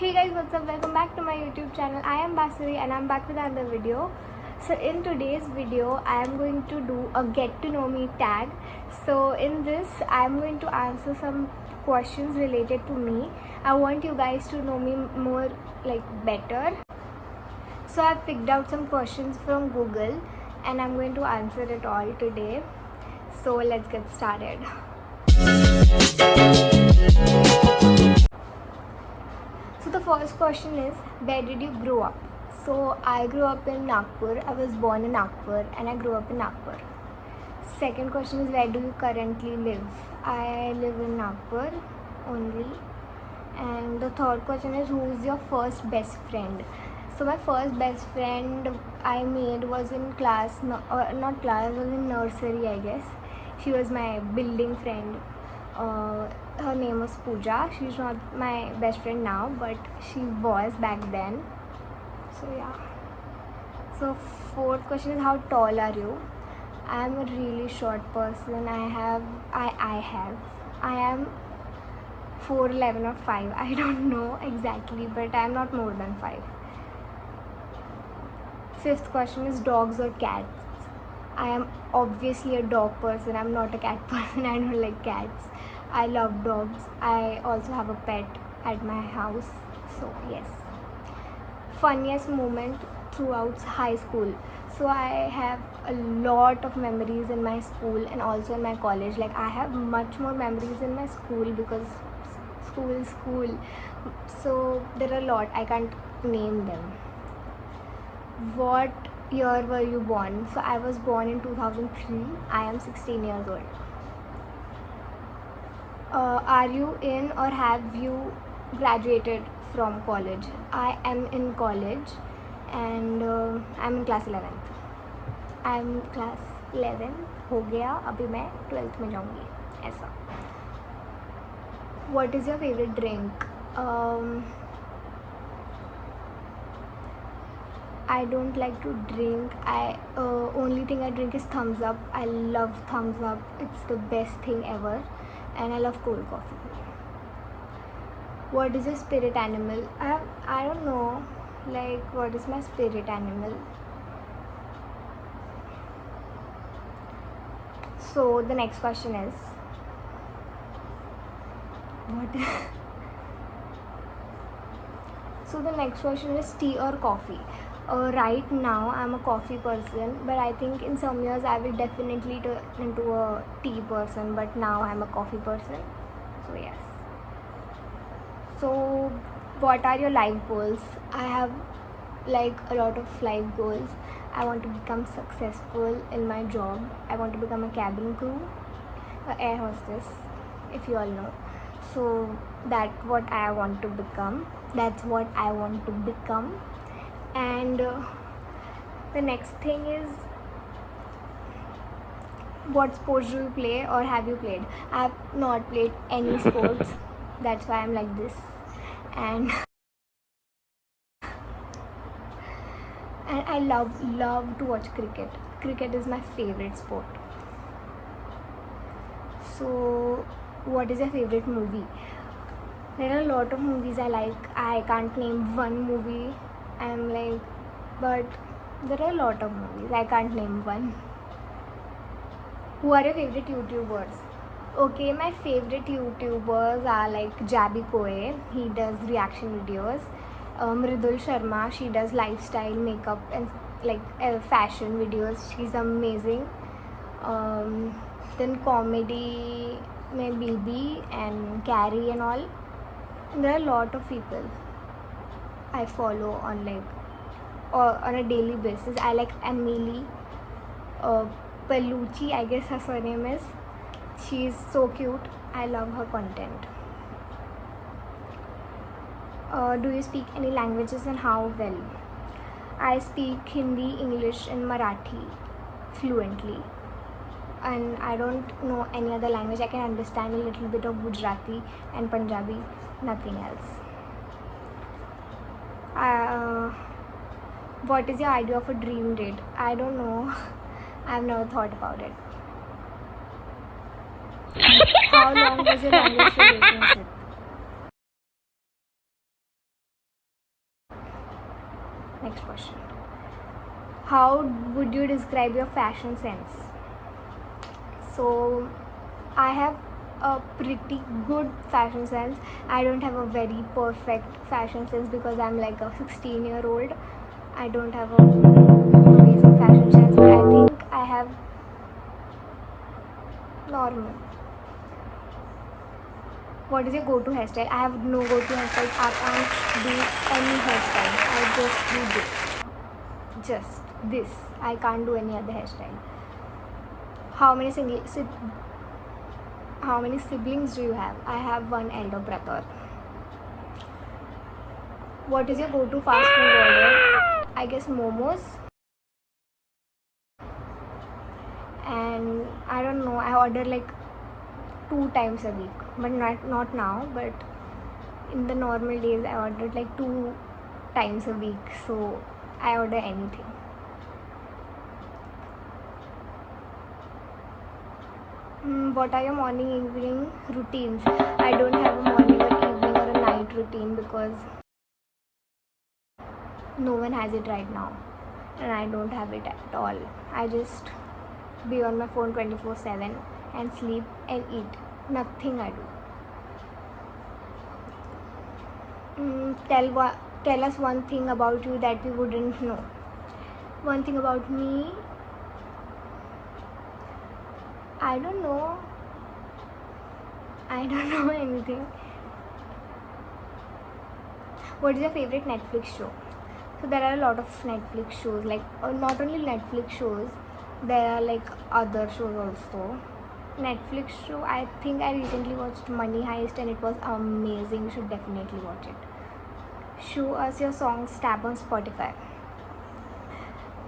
Hey guys, what's up? Welcome back to my YouTube channel. I am Basuri and I'm back with another video. So in today's video, I am going to do a get to know me tag. So in this, I am going to answer some questions related to me. I want you guys to know me more better. So I've picked out some questions from Google and I'm going to answer it all today. So let's get started. So the first question is, where did you grow up? So I grew up in Nagpur. I was born in Nagpur and I grew up in Nagpur. Second question is, where do you currently live? I live in Nagpur only. And the third question is, who is your first best friend? So my first best friend I made was in was in nursery, I guess. She was my building friend. Her name was Pooja. She's not my best friend now, but she was back then. So yeah. So fourth question is, how tall are you? I am a really short person. I am 4'11" or 5. I don't know exactly, but I am not more than 5. Fifth question is, dogs or cats? I am obviously a dog person. I'm not a cat person. I don't like cats. I love dogs. I also have a pet at my house. So yes. Funniest moment throughout high school. So I have a lot of memories in my school and also in my college. I have much more memories in my school because school is school. So there are a lot. I can't name them. What year were you born? So I was born in 2003. I am 16 years old. Are you in or have you graduated from college? I am in college and I'm in class 11th. I'm class 11 हो गया, अभी मैं 12th में जाऊँगी ऐसा. What is your favorite drink? I don't like to drink. Only thing I drink is Thumbs Up. I love Thumbs Up. It's the best thing ever. And I love cold coffee. What is your spirit animal? I don't know. What is my spirit animal? So the next question is, what? So the next question is, tea or coffee? Right now I'm a coffee person, but I think in some years I will definitely turn into a tea person, but now I'm a coffee person. So yes. So what are your life goals? I have a lot of life goals. I want to become successful in my job. I want to become a cabin crew, an air hostess, if you all know. So that's what I want to become. And the next thing is, what sports do you play or have you played? I have not played any sports. That's why I'm like this. And I love to watch cricket. Cricket is my favorite sport. So what is your favorite movie? There are a lot of movies I like. I can't name one movie. But there are a lot of movies. I can't name one. Who are your favorite YouTubers? Okay, my favorite YouTubers are Jabi Koe. He does reaction videos. Mridul Sharma. She does lifestyle, makeup and fashion videos. She's amazing. Then comedy, mein BB and Carrie and all. There are a lot of people I follow on a daily basis. I like Amelie Palucci, I guess her surname is. She's so cute. I love her content. Do you speak any languages and how well? I speak Hindi, English and Marathi fluently. And I don't know any other language. I can understand a little bit of Gujarati and Punjabi, nothing else. What is your idea of a dream date? I don't know. I've never thought about it. How long was your longest relationship? Next question. How would you describe your fashion sense? So, I have a pretty good fashion sense. I don't have a very perfect fashion sense because I'm like a 16-year-old. I don't have a amazing fashion sense, but I think I have normal. What is your go-to hairstyle? I have no go-to hairstyle. I can't do any hairstyle. I just do this. Just this. I can't do any other hairstyle. How many siblings do you have? I have one elder brother. What is your go-to fast food order? I guess momos. And I don't know, I order like 2 times a week, but not now, but in the normal days I ordered like 2 times a week, so I order anything. What are your morning evening routines? I don't have a morning or evening or a night routine because no one has it right now, and I don't have it at all. I just be on my phone 24/7 and sleep and eat. Nothing I do. Tell us one thing about you that we wouldn't know. One thing about me, I don't know anything. What is your favorite Netflix show? So there are a lot of Netflix shows, like not only Netflix shows, there are like other shows also. Netflix show, I think I recently watched Money Heist and it was amazing. You should definitely watch it. Show us your songs tab on Spotify.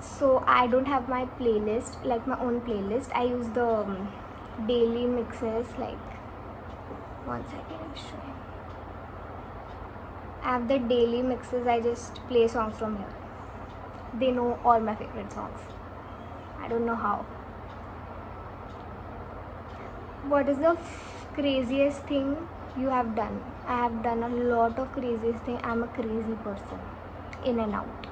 So I don't have my playlist, like my own playlist. I use the daily mixes, like one second, I'll show you. I have the daily mixes. I just play songs from here. They know all my favorite songs. I don't know how. What is the craziest thing you have done? I have done a lot of craziest things. I'm a crazy person, in and out.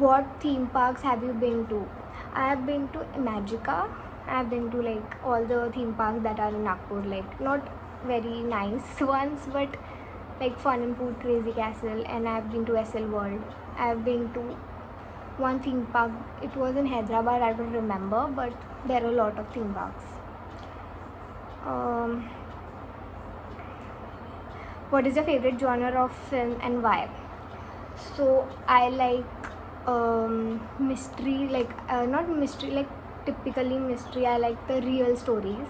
What theme parks have you been to? I have been to Magica. I have been to like all the theme parks that are in Nagpur, like not very nice ones, but like Fun and Food, Crazy Castle, and I have been to SL World. I have been to one theme park. It was in Hyderabad, I don't remember, but there are a lot of theme parks. What is your favorite genre of film and why? So I like mystery, like not mystery, like typically mystery. I like the real stories,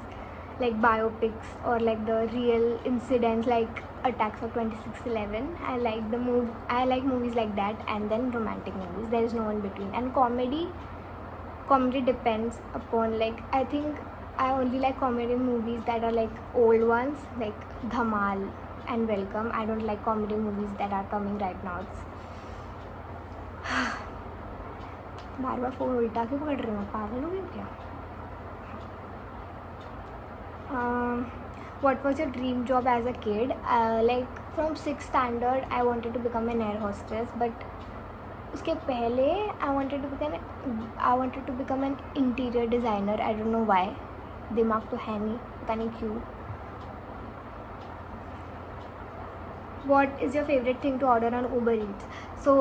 like biopics or like the real incidents, like attacks of 26/11. I like movies like that, and then romantic movies. There is no in between. And comedy depends upon, like, I think I only like comedy movies that are like old ones, like Dhamal and Welcome. I don't like comedy movies that are coming right now. It's bar phone उल्टा क्यों पकड़ रही हूँ, पागल हो गई क्या? What was your dream job as a kid? Like from 6th standard I wanted to become an air hostess, but उसके पहले I wanted to become an interior designer. I don't know why. दिमाग तो है नहीं, पता नहीं क्यों. What is your favorite thing to order on Uber Eats? So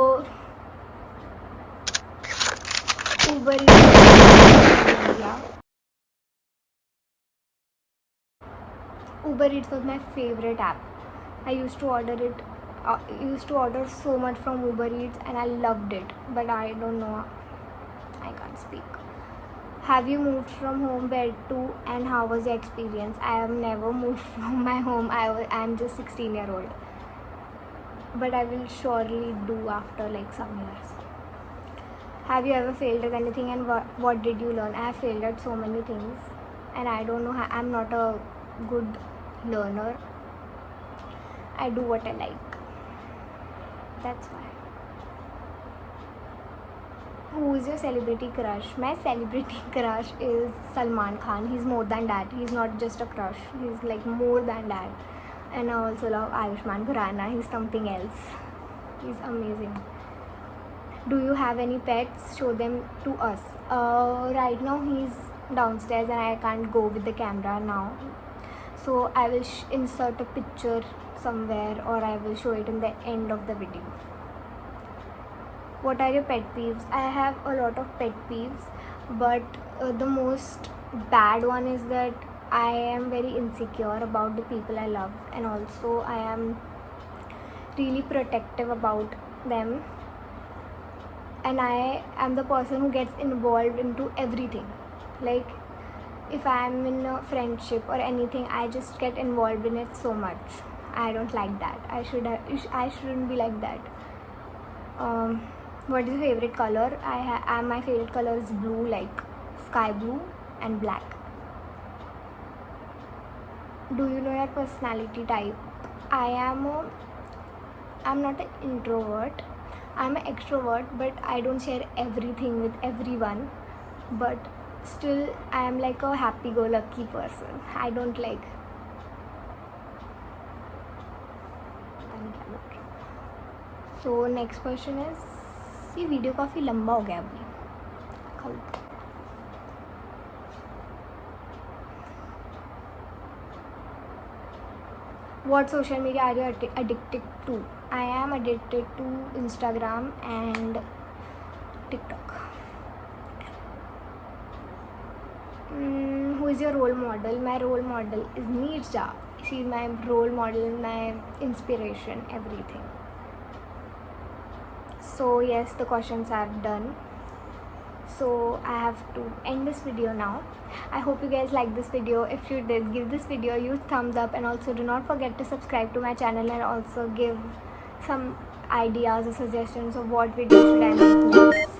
Uber Eats was my favorite app. I used to order so much from Uber Eats and I loved it, but I don't know, I can't speak. Have you moved from home? Where to, and how was your experience? I have never moved from my home. I'm just 16-year-old, but I will surely do after like some years. Have you ever failed at anything, and what did you learn? I have failed at so many things, and I don't know how. I'm not a good learner. I do what I like. That's why. Who is your celebrity crush? My celebrity crush is Salman Khan. He's more than that. He's not just a crush. He's like more than that. And I also love Ayushmann Khurrana. He's something else. He's amazing. Do you have any pets? Show them to us. Right now he's downstairs and I can't go with the camera now. So I will insert a picture somewhere, or I will show it in the end of the video. What are your pet peeves? I have a lot of pet peeves, but the most bad one is that I am very insecure about the people I love, and also I am really protective about them, and I am the person who gets involved into everything. Like if I am in a friendship or anything, I just get involved in it so much. I don't like that. I shouldn't be like that. What is your favorite color? My favorite color is blue, like sky blue and black. Do you know your personality type? I'm not an introvert. I'm an extrovert, but I don't share everything with everyone. But still, I am like a happy-go-lucky person. I don't like. So next question is, ये video काफ़ी लंबा हो गया अभी. What social media are you addicted to? I am addicted to Instagram and TikTok. Who is your role model? My role model is Neerja. She is my role model, my inspiration, everything. So yes, the questions are done. So I have to end this video now. I hope you guys like this video. If you did, give this video a huge thumbs up, and also do not forget to subscribe to my channel, and also give some ideas or suggestions of what video should I make next.